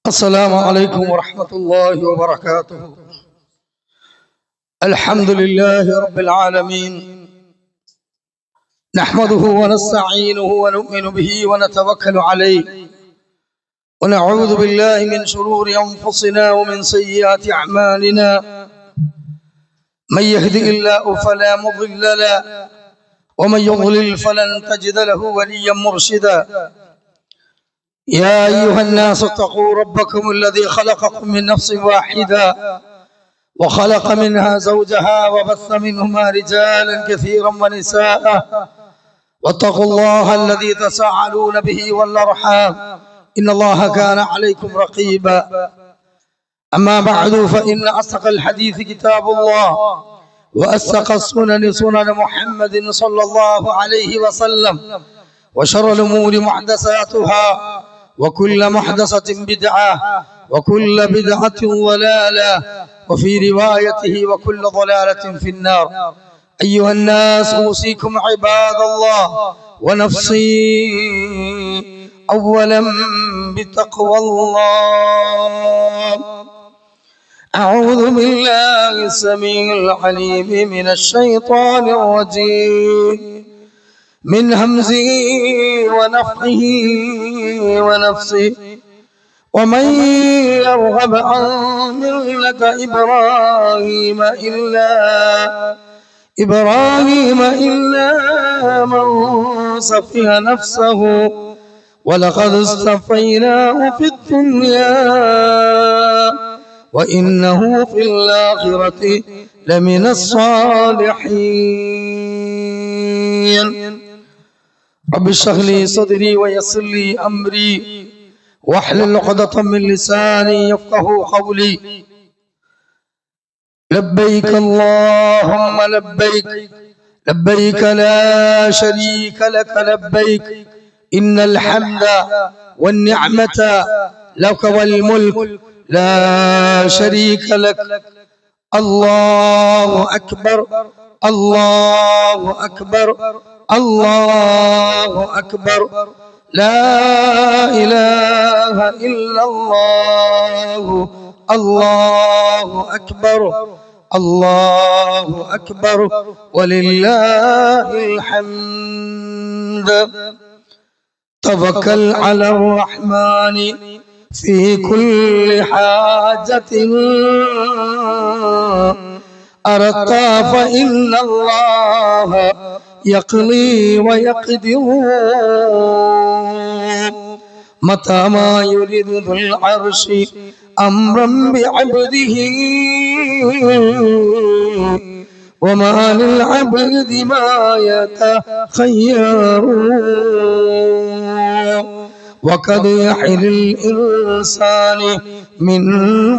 السلام عليكم ورحمة الله وبركاته. الحمد لله رب العالمين، نحمده ونستعينه ونؤمن به ونتوكل عليه، ونعوذ بالله من شرور أنفسنا ومن سيئات أعمالنا. من يهده الله فلا مضل له، ومن يضلل فلن تجد له وليا مرشدا. يا أيها الناس اتقوا ربكم الذي خلقكم من نفس واحدة وخلق منها زوجها وبث منهما رجالا كثيرا ونساء، واتقوا الله الذي تساءلون به والأرحام إن الله كان عليكم رقيبا. أما بعد، فإن أصدق الحديث كتاب الله، وأصدق السنن سنن محمد صلى الله عليه وسلم، وشر الأمور محدثاتها، وكل محدثة بدعة، وكل بدعة ضلالة، وفي روايته وكل ضلالة في النار. أيها الناس، أوصيكم عباد الله ونفسي أولا بتقوى الله. أعوذ بالله السميع العليم من الشيطان الرجيم، من همزه ونفخه ونفسه. ومن يرغب عن ملة إبراهيم إلا من صفي نفسه، ولقد اصطفيناه في الدنيا وإنه في الآخرة لمن الصالحين. رب اشرح لي صدري ويسر لي أمري واحلل عقدة من لساني يفقهوا قولي. لبيك اللهم لبيك، لبيك لا شريك لك لبيك، إن الحمد والنعمة لك والملك لا شريك لك. الله أكبر، الله أكبر، الله أكبر، لا إله إلا الله. الله أكبر، الله أكبر، ولله الحمد. توكل على الرحمن في كل حاجة أردت، فإن الله يقضي ويقدر متى ما يريد ذو العرش أمرا بعبده، وما للعبد ما يتخير. وقد يحل الإنسان من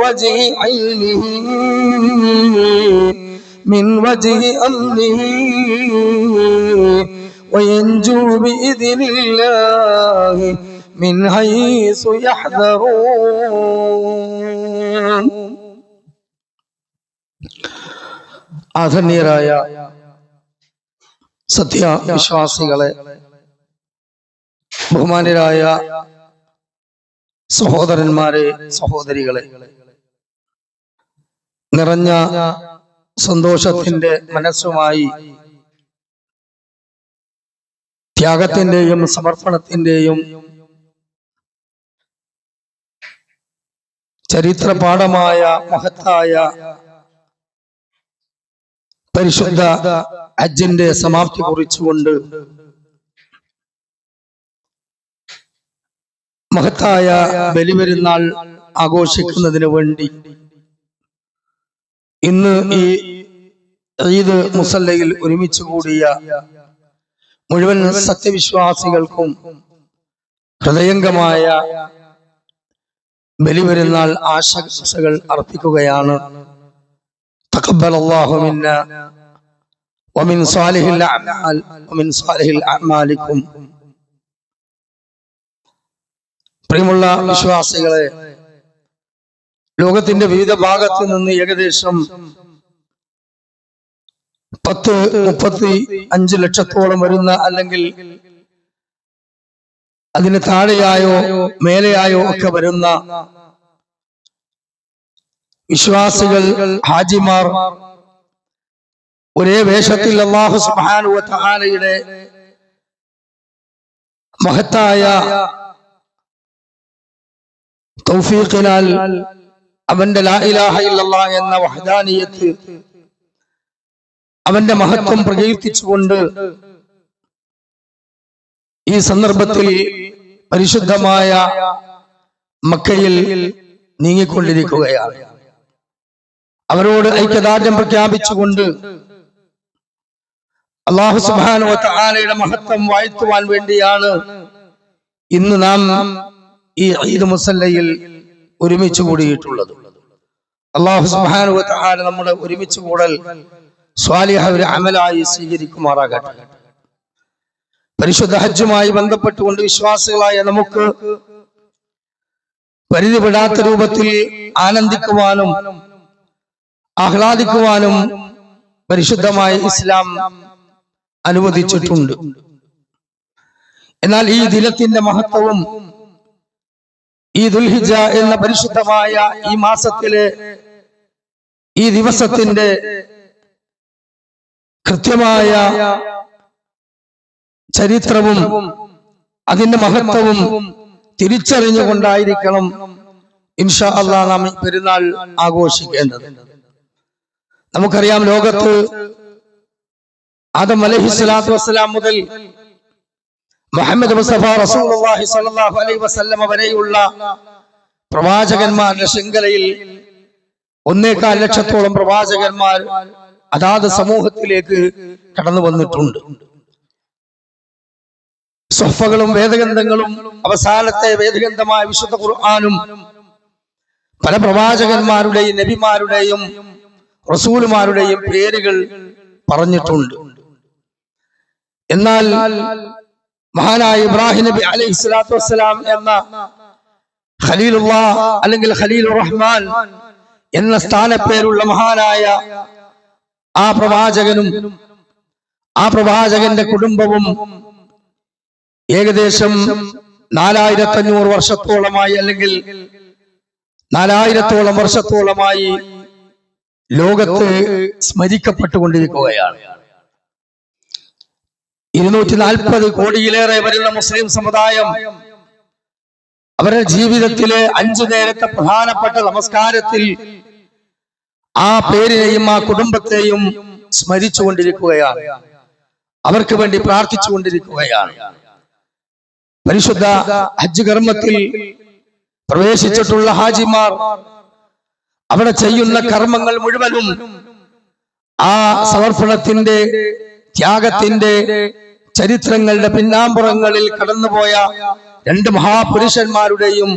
وجه علمه، من وجه أمره، وينجو بإذن الله من حيث يحذرون. ആദരണീയരായ സത്യവിശ്വാസികളെ, ബഹുമാന്യരായ സഹോദരന്മാരെ, സഹോദരികളെ, നിറഞ്ഞ സന്തോഷത്തിന്റെ മനസ്സുമായി ത്യാഗത്തിന്റെയും സമർപ്പണത്തിന്റെയും ചരിത്രപാഠമായ മഹത്തായ പരിശുദ്ധ ഹജ്ജിന്റെ സമാപ്തി കുറിച്ചുകൊണ്ട് മഹത്തായ ബലിപെരുന്നാൾ ആഘോഷിക്കുന്നതിന് വേണ്ടി ഇന്ന് ഈ ഈദ് മുസല്ലയിൽ ഒരുമിച്ച് കൂടിയ മുഴുവൻ സത്യവിശ്വാസികൾക്കും ഹൃദയംഗമായ ബലിപെരുന്നാൾ ആശംസകൾ അർപ്പിക്കുകയാണ്. തഖബ്ബലല്ലാഹു മിന്നാ വമിൻ സാലിഹിൽ അഅ്മാൽ വമിൻ സാലിഹിൽ അഅ്മാലിക്കും. പ്രിയമുള്ള വിശ്വാസികളെ, ലോകത്തിന്റെ വിവിധ ഭാഗത്തു നിന്ന് ഏകദേശം 10-35 ലക്ഷത്തോളം വരുന്ന, അല്ലെങ്കിൽ അതിന് താഴെയായോ മേലെയായോ ഒക്കെ വരുന്ന വിശ്വാസികൾ, ഹാജിമാർ ഒരേ വേഷത്തിൽ അല്ലാഹു സുബ്ഹാനഹു വ തആലയുടെ മഹത്തായ തൗഫീഖിനാൽ അവന്റെ ലാ ഇലാഹ ഇല്ലല്ലാഹ് എന്ന വഹ്ദാനിയത്ത്, അവന്റെ മഹത്വം പ്രകീർത്തിച്ചുകൊണ്ട് ഈ സന്ദർഭത്തിൽ പരിശുദ്ധമായ മക്കയിൽ നീങ്ങിക്കൊണ്ടിരിക്കുകയാണ്. അവരോട് ഐക്യദാർഢ്യം പ്രഖ്യാപിച്ചുകൊണ്ട് അല്ലാഹു സുബ്ഹാനഹു വ തആലയുടെ മഹത്വം വാഴ്ത്തുവാൻ വേണ്ടിയാണ് ഇന്ന് നാം ഈ ഈദ് മുസല്ലയിൽ ഒരുമിച്ച് കൂടിയിട്ടുള്ളത്. അല്ലാഹു സുബ്ഹാനഹു വ തആല നമ്മുടെ ഒരുമിച്ച് കൂടൽ സ്വാലിഹായ ഒരു അമലായി സ്വീകരിക്കുമാറാകട്ടെ. പരിശുദ്ധ ഹജ്ജുമായി ബന്ധപ്പെട്ടുകൊണ്ട് വിശ്വാസികളായ നമുക്ക് പരിധിപ്പെടാത്ത രൂപത്തിൽ ആനന്ദിക്കുവാനും ആഹ്ലാദിക്കുവാനും പരിശുദ്ധമായ ഇസ്ലാം അനുവദിച്ചിട്ടുണ്ട്. എന്നാൽ ഈ ദിനത്തിന്റെ മഹത്വവും ഈ ദുൽഹിജ്ജ എന്ന പരിശുദ്ധമായ ഈ മാസത്തിലെ ഈ ദിവസത്തിന്റെ കൃത്യമായ ചരിത്രവും അതിന്റെ മഹത്വവും തിരിച്ചറിഞ്ഞുകൊണ്ടായിരിക്കണം ഇൻഷാ അല്ലാഹ് നാം പെരുന്നാൾ ആഘോഷിക്കേണ്ടത്. നമുക്കറിയാം, ലോകത്ത് ആദം അലൈഹിസ്സലാത്തു വസ്സലാം മുതൽ മുഹമ്മദ് മുസ്തഫ റസൂലുള്ളാഹി സ്വല്ലല്ലാഹു അലൈഹി വസല്ലം വരെയുള്ള പ്രവാചകന്മാരുടെ ശൃംഖലയിൽ 1.25 ലക്ഷത്തോളം പ്രവാചകന്മാർ അതാത് സമൂഹത്തിലേക്ക് കടന്നു വന്നിട്ടുണ്ട്. സ്വഹഫകളും വേദഗ്രന്ഥങ്ങളും അവസാനത്തെ വേദഗ്രന്ഥമായ വിശുദ്ധ ഖുർആനും പല പ്രവാചകന്മാരുടെയും നബിമാരുടെയും റസൂലുമാരുടെയും പേരുകൾ പറഞ്ഞിട്ടുണ്ട്. എന്നാൽ മഹാനായ ഇബ്രാഹിം നബി അലൈഹിസ്സലാത്തു വസ്സലാം എന്ന ഖലീലുള്ളാഹ് അല്ലെങ്കിൽ ഖലീലുർ റഹ്മാൻ എന്ന സ്ഥാനപ്പേരുള്ള മഹാനായ ആ പ്രവാചകനും ആ പ്രവാചകന്റെ കുടുംബവും ഏകദേശം 4500 വർഷത്തോളമായി അല്ലെങ്കിൽ 4000-ഓളം വർഷത്തോളമായി ലോകത്ത് സ്മരിക്കപ്പെട്ടുകൊണ്ടിരിക്കുകയാണ്. 240 കോടിയിലേറെ വരുന്ന മുസ്ലിം സമുദായം അവരുടെ ജീവിതത്തിലെ 5 നേരത്തെ പ്രധാനപ്പെട്ട നമസ്കാരത്തിൽ ആ പേരിനെയും ആ കുടുംബത്തെയും സ്മരിച്ചുകൊണ്ടിരിക്കുകയാണ്, അവർക്ക് വേണ്ടി പ്രാർത്ഥിച്ചുകൊണ്ടിരിക്കുകയാണ്. പരിശുദ്ധ ഹജ്ജ് കർമ്മത്തിൽ പ്രവേശിച്ചിട്ടുള്ള ഹാജിമാർ അവിടെ ചെയ്യുന്ന കർമ്മങ്ങൾ മുഴുവനും ആ സമർപ്പണത്തിന്റെ, ത്യാഗത്തിന്റെ ചരിത്രങ്ങളുടെ പിന്നാമ്പുറങ്ങളിൽ കടന്നുപോയ 2 മഹാപുരുഷന്മാരുടെയും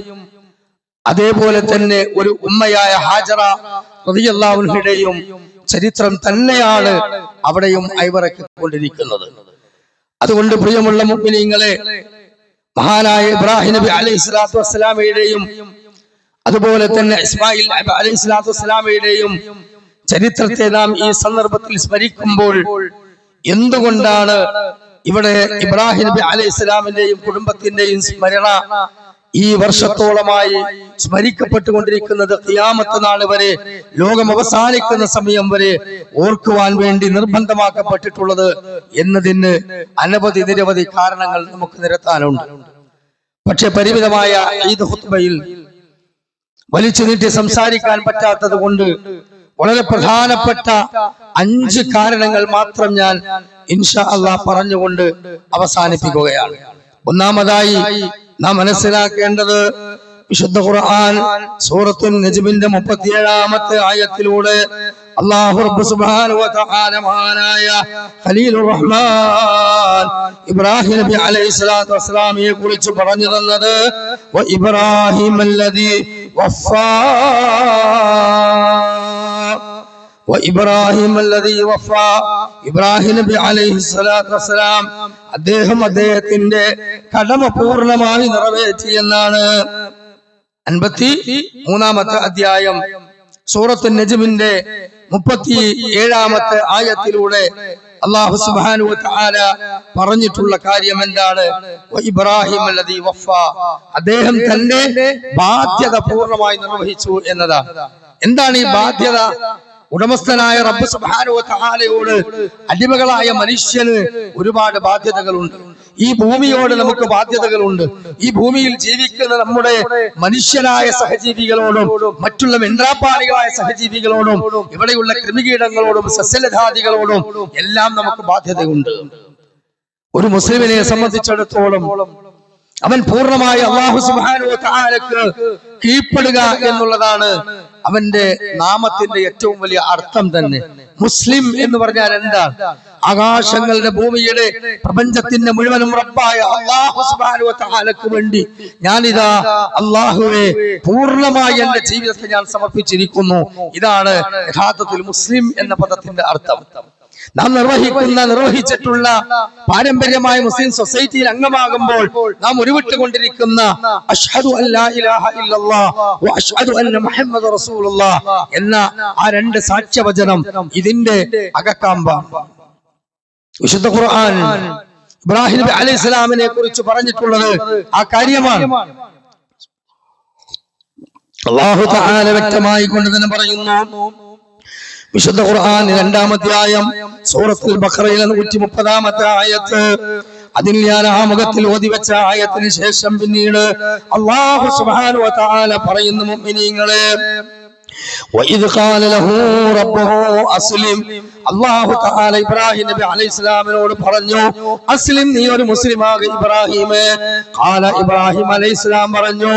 അതേപോലെ തന്നെ ഒരു ഉമ്മയായ ഹാജറ റളിയല്ലാഹു അൻഹയുടെയും ചരിത്രം തന്നെയാണ് അവിടെയും അയവിറക്കിക്കൊണ്ടിരിക്കുന്നത്. അതുകൊണ്ട് പ്രിയമുള്ള മുഅ്മിനീങ്ങളെ, മഹാനായ ഇബ്രാഹിം നബി അലൈഹിസ്സലാത്തു വസ്സലാമയുടെയും അതുപോലെ തന്നെ ഇസ്മായിൽ നബി അലൈഹിസ്സലാത്തു വസ്സലാമയുടെയും ചരിത്രത്തെ നാം ഈ സന്ദർഭത്തിൽ സ്മരിക്കുമ്പോൾ എന്തുകൊണ്ടാണ് ഇവിടെ ഇബ്രാഹിം നബി അലൈഹിസ്സലാമിന്റെയും കുടുംബത്തിന്റെയും സ്മരണ ഈ വർഷത്തോളമായി സ്മരിക്കപ്പെട്ടുകൊണ്ടിരിക്കുന്നത്? ഖിയാമത്ത് നാൾ വരെ, ലോകം അവസാനിക്കുന്ന സമയം വരെ ഓർക്കുവാൻ വേണ്ടി നിർബന്ധമാക്കപ്പെട്ടിട്ടുള്ളത് എന്നതിന് നിരവധി കാരണങ്ങൾ നമുക്ക് നിരത്താനുണ്ട്. പക്ഷെ പരിമിതമായ ഈദ് ഖുത്ബയിൽ വലിച്ചു നീട്ടി സംസാരിക്കാൻ പറ്റാത്തത് കൊണ്ട് വളരെ പ്രധാനപ്പെട്ട 5 കാരണങ്ങൾ മാത്രം ഞാൻ ഇൻഷാ അല്ലാഹ് പറഞ്ഞുകൊണ്ട് അവസാനിപ്പിക്കുകയാണ്. ഒന്നാമതായി നാം മനസ്സിലാക്കേണ്ടത്, വിശുദ്ധ ഖുർആൻ സൂറത്തുൻ നജ്മിന്റെ 37-ാമത്തെ ആയത്തിലൂടെ അല്ലാഹു റബ്ബ് സുബ്ഹാനഹു വ തആല മഹാനായ ഖലീലുർ റഹ്മാൻ ഇബ്രാഹിം നബി അലൈഹിസ്സലാത്തു വസ്സലാമിയെ കുറിച്ച് പറഞ്ഞു തന്നത് വ ഇബ്രാഹിം അല്ലദീ വഫാ ഇബ്രാഹിം നബി അലൈഹിസ്സലാത്തു വസ്സലാം അദ്ദേഹത്തിന്റെ കടമ പൂർണ്ണമായി നിറവേറ്റി എന്നാണ് 53-ാമത്തെ അധ്യായം സൂറത്തുൻ നജ്മിന്റെ 37-ാമത്തെ ആയത്തിലൂടെ അല്ലാഹു സുബ്ഹാനഹു വ തആല പറഞ്ഞിട്ടുള്ള കാര്യം എന്താണ്? ഇബ്രാഹിം അല്ലദീ വഫാ, അദ്ദേഹം തന്റെ ബാധ്യത പൂർണ്ണമായി നിർവഹിച്ചു എന്നതാണ്. എന്താണ് ഈ ബാധ്യത? ഉടമസ്ഥനായ റബ്ബ് സുബ്ഹാനഹു വ തആലയോട് അടിമകളായ മനുഷ്യന് ഒരുപാട് ബാധ്യതകളുണ്ട്. ഈ ഭൂമിയോട് നമുക്ക് ബാധ്യതകളുണ്ട്. ഈ ഭൂമിയിൽ ജീവിക്കുന്ന നമ്മുടെ മനുഷ്യരായ സഹജീവികളോടും മറ്റുള്ള വെണ്ട്രാപ്പാളികളായ സഹജീവികളോടും ഇവിടെയുള്ള കൃമികീടങ്ങളോടും സസ്യലതാദികളോടും എല്ലാം നമുക്ക് ബാധ്യതയുണ്ട്. ഒരു മുസ്ലിമിനെ സംബന്ധിച്ചിടത്തോളം അവൻ പൂർണ്ണമായി അല്ലാഹു സുബ്ഹാനഹു വ തആലക്ക് കീഴ്പ്പെടുക എന്നുള്ളതാണ് അവന്റെ നാമത്തിന്റെ ഏറ്റവും വലിയ അർത്ഥം തന്നെ. മുസ്ലിം എന്ന് പറഞ്ഞാൽ എന്താണ്? ആകാശങ്ങളുടെ ഭൂമിയുടെ പ്രപഞ്ചത്തിന്റെ മുഴുവനും റബ്ബായ അല്ലാഹു സുബ്ഹാനഹു വ തആലക്ക് വേണ്ടി ഞാനിതാ അല്ലാഹുവേ പൂർണ്ണമായി എന്റെ ജീവിതത്തെ ഞാൻ സമർപ്പിച്ചിരിക്കുന്നു. ഇതാണ് യഥാർത്ഥത്തിൽ മുസ്ലിം എന്ന പദത്തിന്റെ അർത്ഥം. നാം നിർവഹിച്ചിട്ടുള്ള പാരമ്പര്യമായ മുസ്ലിം സൊസൈറ്റിയിൽ അംഗമാകുമ്പോൾ നാം ഉരുവിട്ടുകൊണ്ടിരിക്കുന്ന അഷ്ഹദു അല്ലാ ഇലാഹ ഇല്ലല്ലാഹ് വ അഷ്ഹദു അന്ന മുഹമ്മദ റസൂലുള്ളാഹ് എന്ന ആ രണ്ട് സാക്ഷ്യവചനം ഇതിന്റെ അകക്കാമ്പാണ്. വിശുദ്ധ ഖുർആൻ ഇബ്രാഹിം നബി അലൈഹിസ്സലാമിനെ കുറിച്ച് പറഞ്ഞിട്ടുള്ളത് ആ കാര്യമാണ്. അല്ലാഹു തആല വ്യക്തമായി കൊണ്ട് തന്നെ പറയുന്നു. വിശുദ്ധ ഖുർആൻ 2-ാം അധ്യായം സൂറത്തുൽ ബഖറയിലെ 130-ാമത്തെ ആയത്ത്, അതിൽ ഞാൻ ആമുഖത്തിൽ ഓതി വെച്ച ആയത്തിന് ശേഷം പിന്നീട് അല്ലാഹു സുബ്ഹാനഹു വ തആല പറയുന്നു, മുഅ്മിനീങ്ങളെ وَإِذْ قَالَ لَهُ رَبُّهُ أَسْلِمْ അല്ലാഹു തആല ഇബ്രാഹിം നബി അലൈഹിസ്സലാമിനോട് പറഞ്ഞു, അസ്ലിം, നീ ഒരു മുസ്ലിമാക് ഇബ്രാഹിമേ. ഖാല ഇബ്രാഹിം അലൈഹിസ്സലാം പറഞ്ഞു,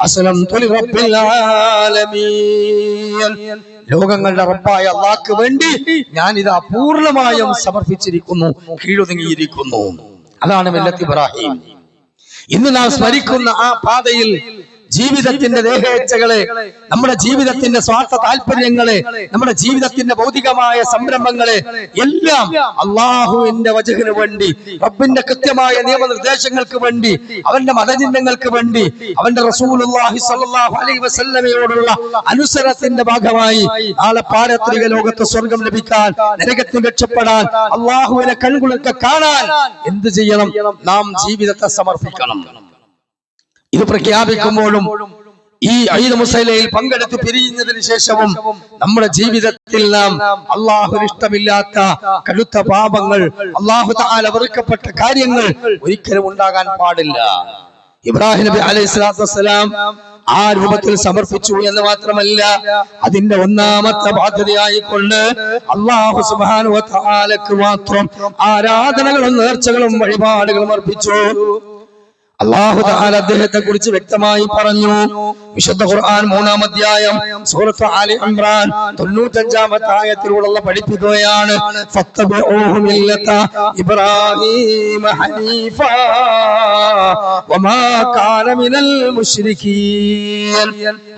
അസ്ലംതു ലിറബ്ബിൽ ആലമീൻ, ലോകങ്ങളുടെ റബ്ബായ അല്ലാഹുവിന് വേണ്ടി ഞാൻ ഇതാ പൂർണ്ണമായും സമർപ്പിച്ചിരിക്കുന്നു, കീഴൊതുങ്ങിയിരിക്കുന്നു. അതാണ് മില്ലത്ത് ഇബ്രാഹിം. ഇന്ന് നാം സ്മരിക്കുന്ന ആ പാതയിൽ ജീവിതത്തിന്റെ ദേഹേച്ഛകളെ, നമ്മുടെ ജീവിതത്തിന്റെ സ്വാർത്ഥ താല്പര്യങ്ങളെ, നമ്മുടെ ജീവിതത്തിന്റെ ഭൗതികമായ സംരംഭങ്ങളെ എല്ലാം അള്ളാഹുവിന്റെ വജഹിന് വേണ്ടി, റബ്ബിന്റെ കൃത്യമായ നിയമനിർദ്ദേശങ്ങൾക്ക് വേണ്ടി, അവന്റെ മതചിഹ്നങ്ങൾക്ക് വേണ്ടി, അവന്റെ റസൂലുള്ളാഹി സ്വല്ലല്ലാഹു അലൈഹി വസല്ലമയോടുള്ള അനുസരണത്തിന്റെ ഭാഗമായി നാളെ പാരത്രിക ലോകത്ത് സ്വർഗം ലഭിക്കാൻ, നരകത്തിൽ രക്ഷപ്പെടാൻ, അള്ളാഹുവിനെ കൺകുളിർക്കെ കാണാൻ എന്ത് ചെയ്യണം? നാം ജീവിതത്തെ സമർപ്പിക്കണം. ഇത് പ്രഖ്യാപിക്കുമ്പോഴും ഈ ഈദ് മുസൈലയിൽ പങ്കെടുത്ത് പിരിയുന്നതിന് ശേഷവും നമ്മുടെ ജീവിതത്തിൽ നാം അള്ളാഹുവിന് ഇഷ്ടമില്ലാത്ത കടുത്ത പാപങ്ങൾ, അള്ളാഹു തആല വെറുക്കപ്പെട്ട കാര്യങ്ങൾ ഒരിക്കലും ഉണ്ടാകാൻ പാടില്ല. ഇബ്രാഹിം നബി അലൈഹി സ്വലാത്തു വസ്സലാം ആ രൂപത്തിൽ സമർപ്പിച്ചു എന്ന് മാത്രമല്ല, അതിന്റെ ഒന്നാമത്തെ ബാധ്യതയായിക്കൊണ്ട് അല്ലാഹു സുബ്ഹാനഹു വ തആലക്ക് മാത്രം ആരാധനകളും നേർച്ചകളും വഴിപാടുകളും അർപ്പിച്ചു. അല്ലാഹു തആല അദ്ദേഹത്തെ കുറിച്ച് വ്യക്തമായി പറഞ്ഞു. വിശുദ്ധ ഖുർആൻ 3-ാം അധ്യായം സൂറത്ത് ആലി ഇംറാൻ 95-ാമത്തെ ആയത്തിലൂടെ പഠിപ്പിക്കുകയാണ്, ഫത്തബിഊഹു മില്ലത ഇബ്രാഹീമ ഹനീഫാ വമാ കാന മിനൽ മുശ്രികീൻ.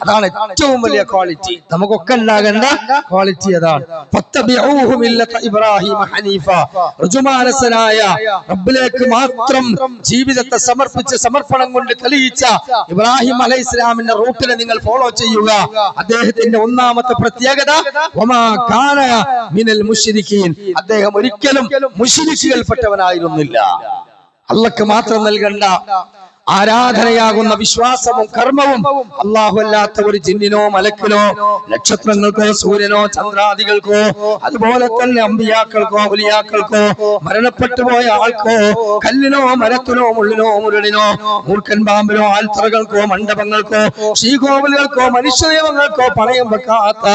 അതാണ് ഏറ്റവും വലിയ ക്വാളിറ്റി, നമുക്കൊക്കെ ഉണ്ടാകേണ്ട ക്വാളിറ്റി അതാണ്. ഫത്തബിഊഹു മില്ലത ഇബ്രാഹീമ ഹനീഫാ, ഋജുമാനസനായ റബ്ബിലേക്ക് മാത്രം ജീവിതത്തെ സമർപ്പണം കൊണ്ട് തെളിയിച്ച ഇബ്രാഹിം അലൈഹിസ്സലാമിന്റെ റൂട്ടിനെ നിങ്ങൾ ഫോളോ ചെയ്യുക. അദ്ദേഹത്തിന്റെ ഒന്നാമത്തെ പ്രത്യേകത വമാ കാന മിനൽ മുശ്രികീൻ, അദ്ദേഹം ഒരിക്കലും മുശ്രിക്കുകൾപ്പെട്ടവനായിരുന്നില്ല. അല്ലാഹ്ക്ക് മാത്രം നൽകേണ്ട ആരാധനയാകുന്ന വിശ്വാസവും കർമ്മവും അല്ലാഹു അല്ലാത്ത ഒരു ജിന്നിനോ മലക്കിനോ നക്ഷത്രങ്ങൾക്കോ സൂര്യനോ ചന്ദ്രാദികൾക്കോ അതുപോലെ തന്നെ അമ്പിയാക്കൾക്കോ ഔലിയാക്കൾക്കോ മരണപ്പെട്ടു പോയ ആൾക്കോ കല്ലിനോ മരത്തിനോ മുള്ളിനോ മുരളിനോ മൂർഖൻ പാമ്പിനോ ആൽത്തറകൾക്കോ മണ്ഡപങ്ങൾക്കോ ശ്രീകോവിലുകൾക്കോ മനുഷ്യദൈവങ്ങൾക്കോ പണയം വെക്കാത്ത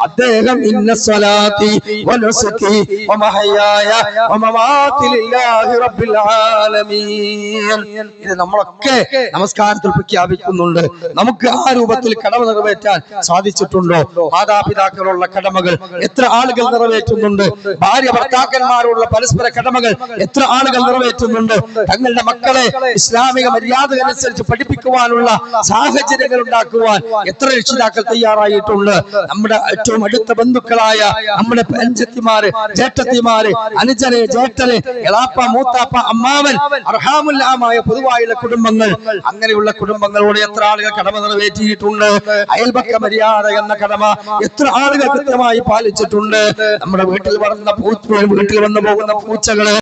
അദ്ദേഹം ഇന്ന സ്വലാത്തി വനുസുകി വമഹയായ വമമാതി ലില്ലാഹി റബ്ബിൽ ആലമീൻ. ഇത് നമ്മളൊക്കെ നമസ്കാരത്തിൽ പ്രഖ്യാപിക്കുന്നുണ്ട്. നമുക്ക് ആ രൂപത്തിൽ കടമ നിറവേറ്റാൻ സാധിച്ചിട്ടുണ്ടോ? മാതാപിതാക്കളുള്ള കടമകൾ എത്ര ആളുകൾ നിറവേറ്റുന്നുണ്ട്? ഭാര്യ ഭർത്താക്കന്മാരുള്ള പരസ്പര കടമകൾ എത്ര ആളുകൾ നിറവേറ്റുന്നുണ്ട്? തങ്ങളുടെ മക്കളെ ഇസ്ലാമിക മര്യാദ അനുസരിച്ച് പഠിപ്പിക്കുവാനുള്ള സാഹചര്യങ്ങൾ ഉണ്ടാക്കുവാൻ എത്ര രക്ഷിതാക്കൾ തയ്യാറായിട്ടുണ്ട്? നമ്മുടെ ഏറ്റവും അടുത്ത ബന്ധുക്കളായ നമ്മുടെ അനുജത്തിമാര്, ജേഷ്ഠത്തിമാര്, അനുജന്, ജേഷ്ഠന്, എളാപ്പ, മൂത്താപ്പ, അമ്മാവൻ, അർഹാമുല്ലാമായ പൊതുവായുള്ള കുടുംബങ്ങൾ, അങ്ങനെയുള്ള കുടുംബങ്ങളോട് എത്ര ആളുകൾ കടമ നിറവേറ്റിയിട്ടുണ്ട്? അയൽപക്ക മര്യാദ എന്ന കടമ എത്ര ആളുകൾ കൃത്യമായി പാലിച്ചിട്ടുണ്ട്? നമ്മുടെ വീട്ടിൽ വന്ന് പോകുന്ന പൂച്ചകള്